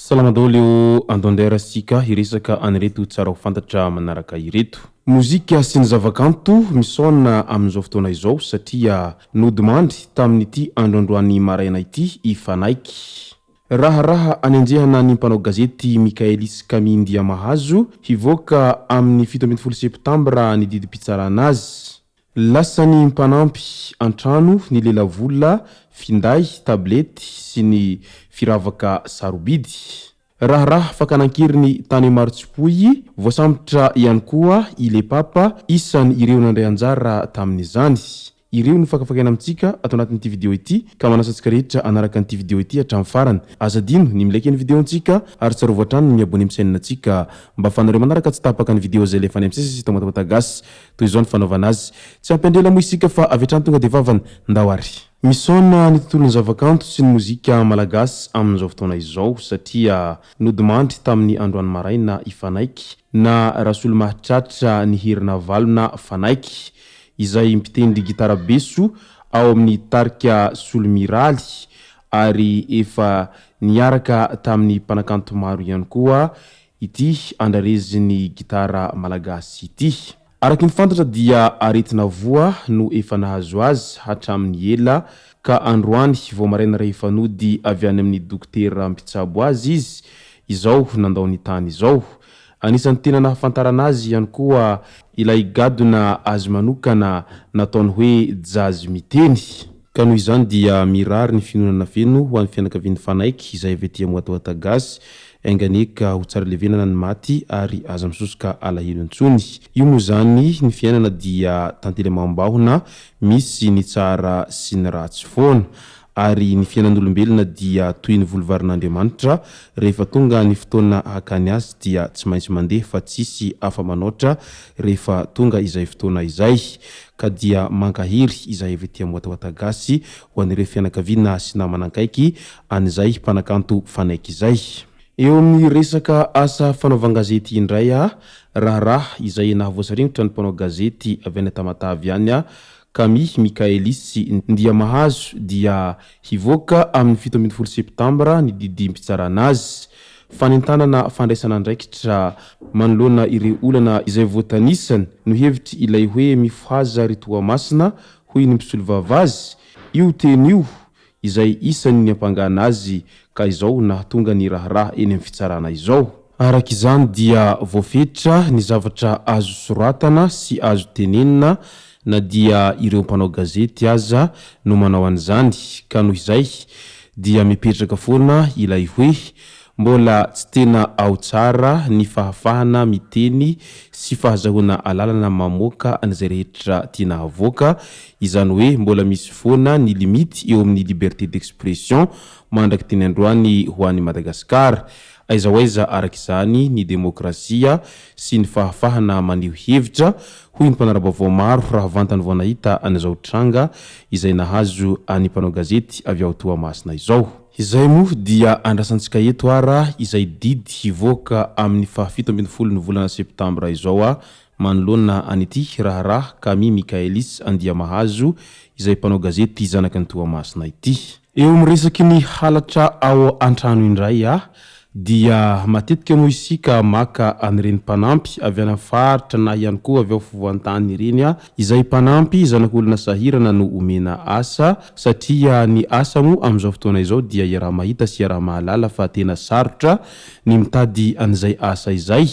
Salamadolo eo andondera-sika hiresaka anireto tsara ho fantatra manaraka ireto mozika sy ny zavakanto misaona amin'izao fotoana izao satria nodimandry tamin'ity androandroany maraina ity ifanaiky raharaha anenjehana ny mpanao gazety Mikaelis Kamindia Mahazo hivoaka amin'ny 17 septambra ny didim-pitsarana azy lasany mpanampy antrano ny lelavola finday tablety sy ny firavaka sarobidy raharaha fakanankiriny tany marotsipoy voasambotra ihany koa ile papa isany ireo nandray anjara tamin'izany ireo ny fakafakana amintsika atao anatin'ity video ity ka manasantsika rehetra anaraka an'ity video ity hatramin'ny farany azadino ny milaiky ny video antsika ary tsarovy hatrany ny abone misainina antsika mba fanareo manaraka tsy tapaka ny video zay lefa any am'sesy sy tomatapata gasy toy izao ny fanaovana azy tsy ampendrela moa isika fa avy hatrany tonga de vavany ndawary misaona ny tontolon'ny zavakanto sy ny mozika malagasy amin'izao fotoana izao satria nodimandry tamin'ny androany maraina ifanaiky na rasolo mahitratra ny herina valona fanaiky izay mpitendry gitara beso ao amin'ny tarika solomiraly ary efa niaraka tamin'ny mpanakanto maro ihany koa ity andrareziny gitara malagasy ity araky ny fantatra dia aretina voa no efa nahazo azy hatramin'ny ela ka androany vao maraina rehefa nody avy any amin'ny dokotera mpitsabo azy izy izao nandao ny tany izao anisan'ny tena nahafantarana azy ihany koa ilay gadona azy manokana nataony hoe jazz miteny ka noho izany dia mirary ny finonana feno ho an'ny fianakavian'ny fanaiky izay avy ety moatoata gasy enganeka ho tsara levenana ny maty ary aza misosoka alahelo intsony io moa zany ny fiainana dia tantely mambahona misy ny tsara sy ny ratsy foana ary ny fiainan'olombelona dia toy ny volovarin'Andriamanitra rehefa tonga ny fotoana hakany azy dia tsy maintsy mandeha fa tsisy afa manoatra rehefa tonga izay fotoana izay ka dia mankahery izay avy ety moatoata gasy ho an'ireo fianakaviana sy namanankaiky an'izay mpanakanto fanaiky izay eo amin'ny resaka asa fanaovan-gazety indray raharaha izay nahavoasaringotra ny mpanao gazety avy any Tamatavy any Kami Mikaelis Ndia Mahazo dia hivoaka amin'ny 17 septambra ny didim-pitsarana azy fanentanana fandraisana andraikitra manoloana ireo olana izay voatanisany no hevitry ilay hoe mifahaza ry Toamasina hoy ny mpisolo vavazy io teny io izay isany ny ampangana azy ka izao nahatonga ny raharaha eny amin'ny fitsarana izao arak'izany dia voafetra ny zavatra azo soratana sy azo tenenina na dia ireo mpanao gazety aza no manao an'izany ka noho izay dia mipetraka foana ilay hoe mbola tsy tena ao tsara ny fahafahana miteny sy fahazahoana alalana mamoaka an'izay rehetra tiana havoaka izany hoe mbola misy foana ny limity eo amin'ny liberté d'expression mandraky teny androany ho an'i Madagasikara aiza hoaiza arak'izany ny demokrasia sy ny fahafahana maneho hevitra hoy ny mpanarabavao maro raha vantany vao nahita an'izao tranga izay nahazo any mpanao gazety avy ao Toamasina izao izay moa dia andrasantsika eto ara izay didy hivoaka amin'ny 17 ny volana septambra izao manoloana an'ity raharaha Kami Mikaelis Ndia Mahazo izay mpanao gazety zanaka ny Toamasina ity eo miresaky ny halatra ao antrano indray dia matetika moa isika maka anireny mpanampy avy any faritra na ihany koa avy ao fovoantany ireny izay mpanampy zanak'olona sahirana no omena asa satria ny asa moa amin'izao fotoana izao dia iaraha mahita sy iaraha mahalala fa tena sarotra ny mitady an'izay asa izay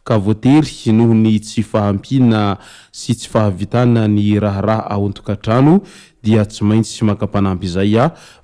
ka voatery noho ny tsy fahampiana sy tsy fahavitana ny raharaha ao an-tokantrano dia tsy maintsy maka mpanampy izay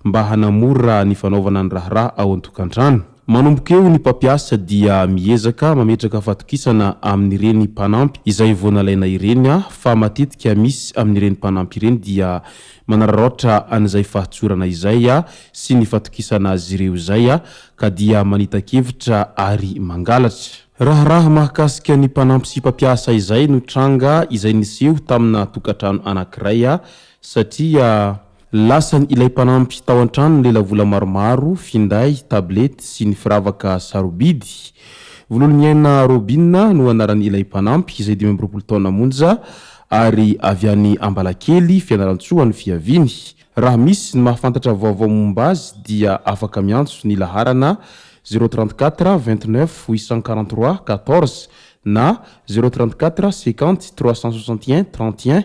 mba hanamora ny fanaovana ny raharaha ao an-tokantrano Manomboka eo ny mpampiasa dia miezaka mametraka fatokisana amin'ireny mpanampy izay voanalaina ireny fa matetika misy amin'ireny mpanampy ireny dia manararaotra an'izay fahatsorana izay sy ny fatokisana azy ireo izay ka dia manita-kevitra ary mangalatra. Raharaha mahakasika ny mpanampy sy mpampiasa izay no tranga izay niseho tamina tokantrano anankiray satria lasany ilay mpanampy tao an-trano lelavola maromaro, finday, tablety sy ny firavaka sarobidy. Volon'Iaina Robina no anaran'ilay mpanampy izay 20 taona monja ary avy any Ambalakely Fianarantsoa ny fiaviany. Raha misy ny mahafantatra vaovao momba azy dia afaka miantso ny laharana 034 29 843 14 na 034 50 361 31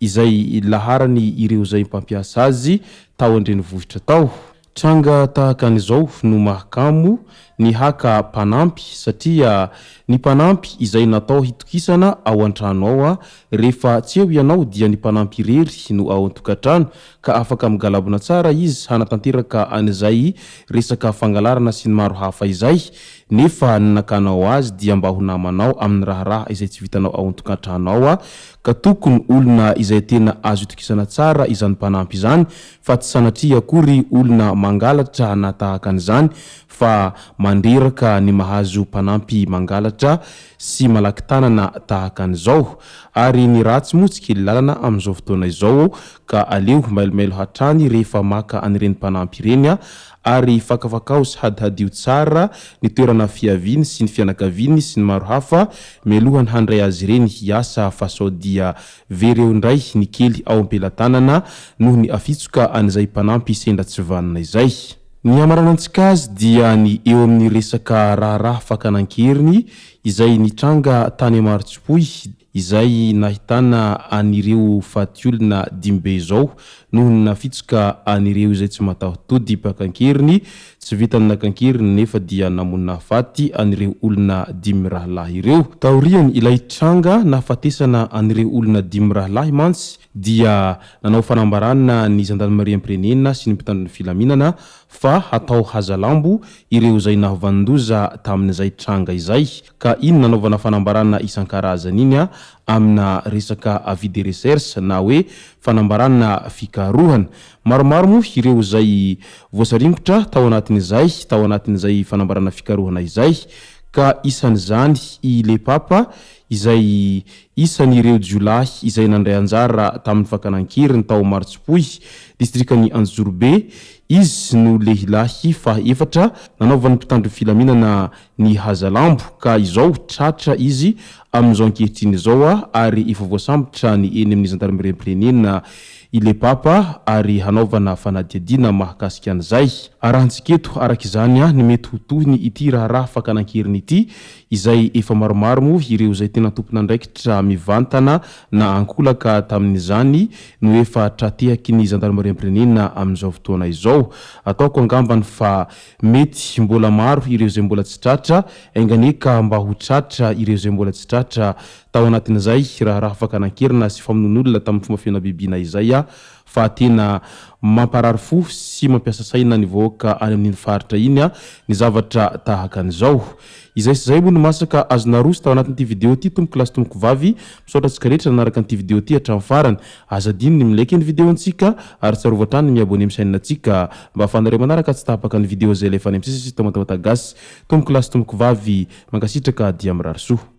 izay laharany ireo zay mpampiasa azy tao andrenivohitra tao. Tranga tahaka an'izao no mahakamo ny haka mpanampy satria ny mpanampy izay natao hitokisana ao an-trano ao rehefa tsy eo ianao dia ny mpanampy irery no ao an-tokantrano ka afaka migalabona tsara izy hanatanteraka an'izay resaka fangalarana sy ny maro hafa izay nefa nakanao azy dia mba ho namanao amin'ny raharaha izay tsy vitanao ao an-tokantrano ao ka tokony olona izay tena azo hitokisana tsara izany mpanampy izany fa tsy sanatria akory olona mangalatra na tahaka an'izany fa mandreraka ny mahazo mpanampy mangalatra sy malaky tanana tahaka an'izao. Ary ny ratsy moa tsy kely lalana amin'izao fotoana izao ka aleo mailomailo hatrany rehefa maka anireny mpanampy ireny ary fakafakao sy hadihadio tsara ny toerana fiaviany sy ny fianakaviany sy ny maro hafa mialohany handray azy ireny hiasa fa sao dia vereo ndray ny kely ao am-pelatanana noho ny afitsoka an'izay mpanampy sendra tsy vanina izay. Ny amaranantsika azy dia ny eo amin'ny resaka raharaha fakanankeriny izay nitranga tany Marotsipoy izay nahitana anireo fatiolona dimbe zao noho ny nafitsoka anireo izay tsy matahotody pakankeriny tsy vitany nakankeriny nefa dia namonina faty anireo olona 10 rahalahy ireo. Taoriany ilay tranga nafatesana anireo olona 10 rahalahy mantsy dia nanao fanambarana ny zandarmeriam-pirenena sy ny mpitandron'ny filaminana fa hatao hazalambo ireo zay nahavandoza tamin'izay tranga izay ka iny nanaovana fanambarana isan-karazany iny amina resaka avis de recherche na hoe fanambarana fikarohana. Maromaro moa ireo zay voasaringotra tao anatin'izay fanambarana fikarohana izay ka isan'izany ile papa izay isan'ireo jiolahy izay nandray anjara tamin'ny fakanankeriny tao Marotsipoy distrikany Anjorobe. Izy no lehilahy faha-efatra nanaovan'ny mpitandro filaminana ny hazalambo ka izao tratra izy amin'izao ankehitriny izao ary efa voasambotra ny eny amin'ny zandarmeriam-pirenena ile papa ary hanaovana fanadiadiana mahakasika an'izay. Arahantsika eto araka izany ny mety ho tohiny ity raharaha fakanankeriny ity izay efa maromaro moa ireo izay tena tompona andraikitra mivantana na ankolaka tamin'izany no efa tratehaky ny zandarmeriam-pirenena amin'izao fotoana izao. Ataoko angambany fa mety mbola maro ireo izay mbola tsy tratra enganeka mba ho tratra ireo izay mbola tsy tratra tao anatin'izay raharaha fakanankerina sy famonon'olona tamin'ny fomba fianabibina izay fa tena mamparary fo sy mampiasa saina ny vahoaka any amin'ny faritra iny ny zavatra tahaka an'izao. Izay sy zay moa no masaka azona roso tao anatin'ity video ity tomboky lasy tomboky vavy misaotra antsika rehetra nanaraka an'ity video ity hatramin'ny farany. Azadiny ny milaiky ny video antsika ary tsarovatrany ny miabone amin'ny chaîne antsika mba ahafahanareo manaraka tsy tapaka ny video zay lefa any amin'ny sisy tomatamatasy tomboky lasy tomboky vavy mankasitraka dia mirary soa.